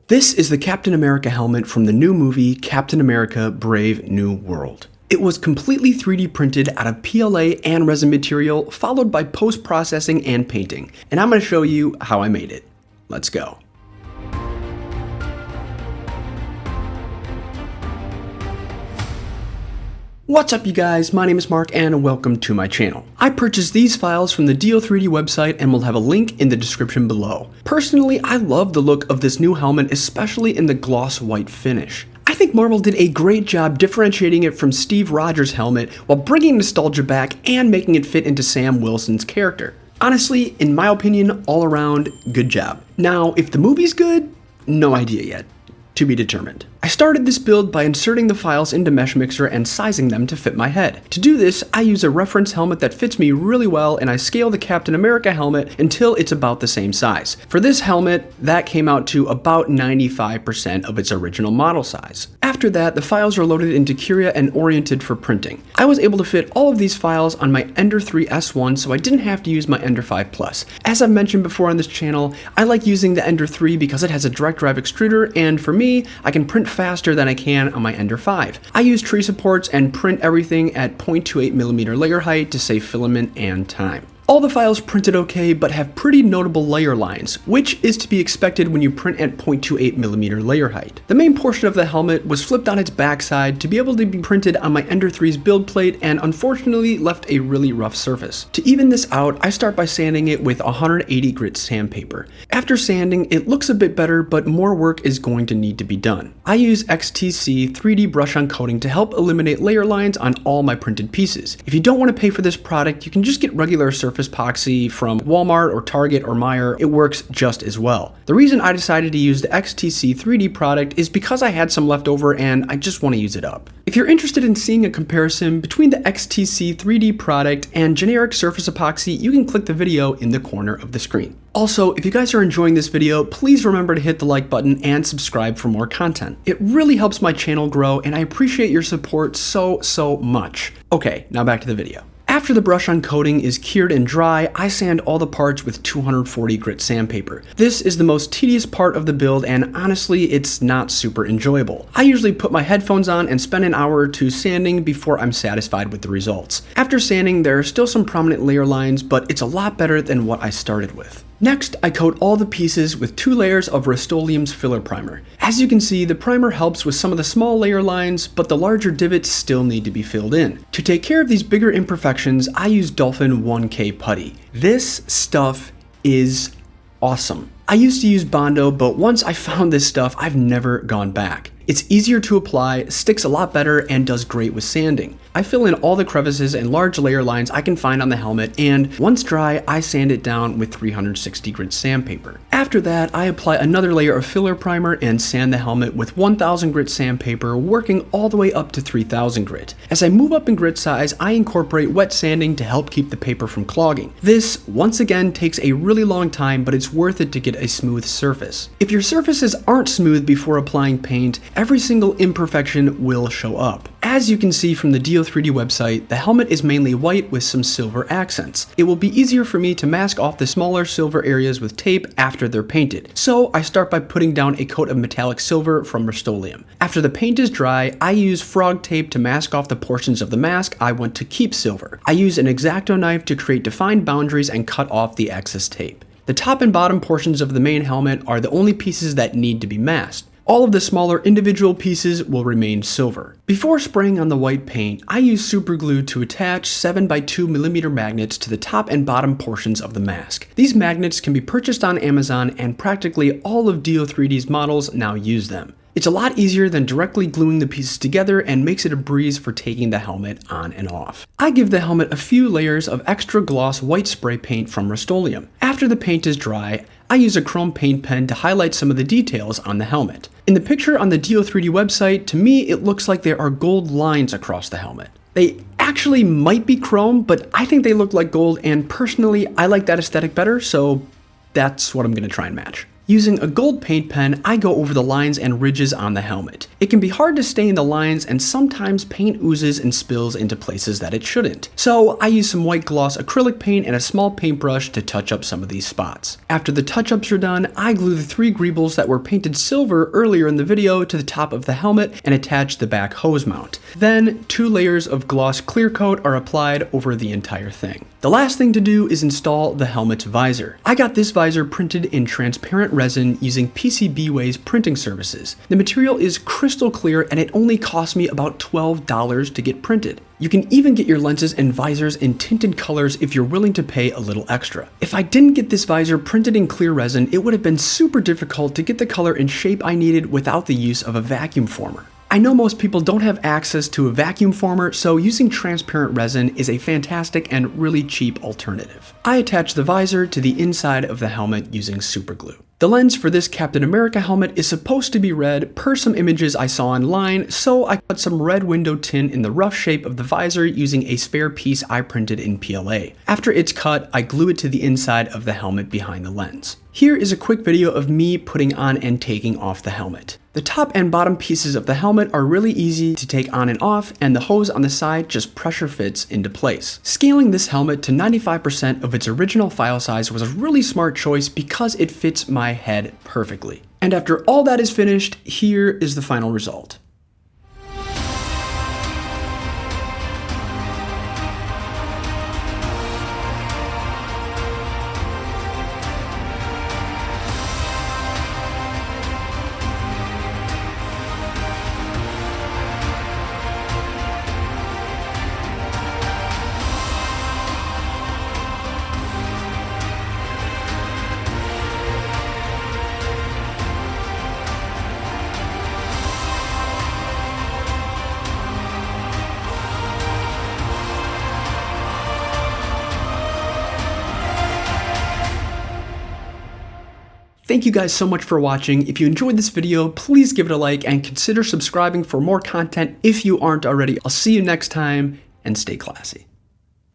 This is the Captain America helmet from the new movie Captain America Brave New World. It was completely 3D printed out of PLA and resin material, followed by post-processing and painting, and I'm going to show you how I made it. Let's go. What's up you guys, my name is Mark and welcome to my channel. I purchased these files from the DO3D website and will have a link in the description below. Personally, I love the look of this new helmet, especially in the gloss white finish. I think Marvel did a great job differentiating it from Steve Rogers' helmet while bringing nostalgia back and making it fit into Sam Wilson's character. Honestly, in my opinion, all around, good job. Now, if the movie's good, no idea yet. To be determined. I started this build by inserting the files into Mesh Mixer and sizing them to fit my head. To do this, I use a reference helmet that fits me really well and I scale the Captain America helmet until it's about the same size. For this helmet, that came out to about 95% of its original model size. After that, the files are loaded into Curia and oriented for printing. I was able to fit all of these files on my Ender 3 S1, so I didn't have to use my Ender 5 Plus. As I've mentioned before on this channel, I like using the Ender 3 because it has a direct drive extruder, and for me, I can print faster than I can on my Ender 5. I use tree supports and print everything at 0.28mm layer height to save filament and time. All the files printed okay, but have pretty notable layer lines, which is to be expected when you print at 0.28mm layer height. The main portion of the helmet was flipped on its backside to be able to be printed on my Ender 3's build plate and unfortunately left a really rough surface. To even this out, I start by sanding it with 180 grit sandpaper. After sanding, it looks a bit better, but more work is going to need to be done. I use XTC 3D brush on coating to help eliminate layer lines on all my printed pieces. If you don't want to pay for this product, you can just get regular surface epoxy from Walmart or Target or Meijer. It works just as well. The reason I decided to use the XTC 3D product is because I had some left over and I just want to use it up. If you're interested in seeing a comparison between the XTC 3D product and generic surface epoxy, you can click the video in the corner of the screen. Also, if you guys are enjoying this video, please remember to hit the like button and subscribe for more content. It really helps my channel grow and I appreciate your support so much. Okay, now back to the video. After the brush on coating is cured and dry, I sand all the parts with 240 grit sandpaper. This is the most tedious part of the build and honestly, it's not super enjoyable. I usually put my headphones on and spend an hour or two sanding before I'm satisfied with the results. After sanding, there are still some prominent layer lines, but it's a lot better than what I started with. Next, I coat all the pieces with 2 layers of Rust-Oleum's filler primer. As you can see, the primer helps with some of the small layer lines, but the larger divots still need to be filled in. To take care of these bigger imperfections, I use Dolphin 1K putty. This stuff is awesome. I used to use Bondo, but once I found this stuff, I've never gone back. It's easier to apply, sticks a lot better, and does great with sanding. I fill in all the crevices and large layer lines I can find on the helmet, and once dry, I sand it down with 360 grit sandpaper. After that, I apply another layer of filler primer and sand the helmet with 1000 grit sandpaper, working all the way up to 3000 grit. As I move up in grit size, I incorporate wet sanding to help keep the paper from clogging. This, once again, takes a really long time, but it's worth it to get a smooth surface. If your surfaces aren't smooth before applying paint, every single imperfection will show up. As you can see from the DO3D website, the helmet is mainly white with some silver accents. It will be easier for me to mask off the smaller silver areas with tape after they're painted. So I start by putting down a coat of metallic silver from Rust-Oleum. After the paint is dry, I use frog tape to mask off the portions of the mask I want to keep silver. I use an X-Acto knife to create defined boundaries and cut off the excess tape. The top and bottom portions of the main helmet are the only pieces that need to be masked. All of the smaller individual pieces will remain silver. Before spraying on the white paint, I use super glue to attach 7x2mm magnets to the top and bottom portions of the mask. These magnets can be purchased on Amazon and practically all of DO3D's models now use them. It's a lot easier than directly gluing the pieces together and makes it a breeze for taking the helmet on and off. I give the helmet a few layers of extra gloss white spray paint from Rust-Oleum. After the paint is dry, I use a chrome paint pen to highlight some of the details on the helmet. In the picture on the DO3D website, to me it looks like there are gold lines across the helmet. They actually might be chrome, but I think they look like gold, and personally I like that aesthetic better, so that's what I'm going to try and match. Using a gold paint pen, I go over the lines and ridges on the helmet. It can be hard to stain the lines, and sometimes paint oozes and spills into places that it shouldn't. So I use some white gloss acrylic paint and a small paintbrush to touch up some of these spots. After the touch-ups are done, I glue the 3 greebles that were painted silver earlier in the video to the top of the helmet and attach the back hose mount. Then 2 layers of gloss clear coat are applied over the entire thing. The last thing to do is install the helmet's visor. I got this visor printed in transparent resin using PCBWay's printing services. The material is crystal clear and it only cost me about $12 to get printed. You can even get your lenses and visors in tinted colors if you're willing to pay a little extra. If I didn't get this visor printed in clear resin, it would have been super difficult to get the color and shape I needed without the use of a vacuum former. I know most people don't have access to a vacuum former, so using transparent resin is a fantastic and really cheap alternative. I attach the visor to the inside of the helmet using super glue. The lens for this Captain America helmet is supposed to be red per some images I saw online, so I cut some red window tint in the rough shape of the visor using a spare piece I printed in PLA. After it's cut, I glue it to the inside of the helmet behind the lens. Here is a quick video of me putting on and taking off the helmet. The top and bottom pieces of the helmet are really easy to take on and off, and the hose on the side just pressure fits into place. Scaling this helmet to 95% of its original file size was a really smart choice because it fits my head perfectly. And after all that is finished, here is the final result. Thank you guys so much for watching. If you enjoyed this video, please give it a like and consider subscribing for more content if you aren't already. I'll see you next time, and stay classy.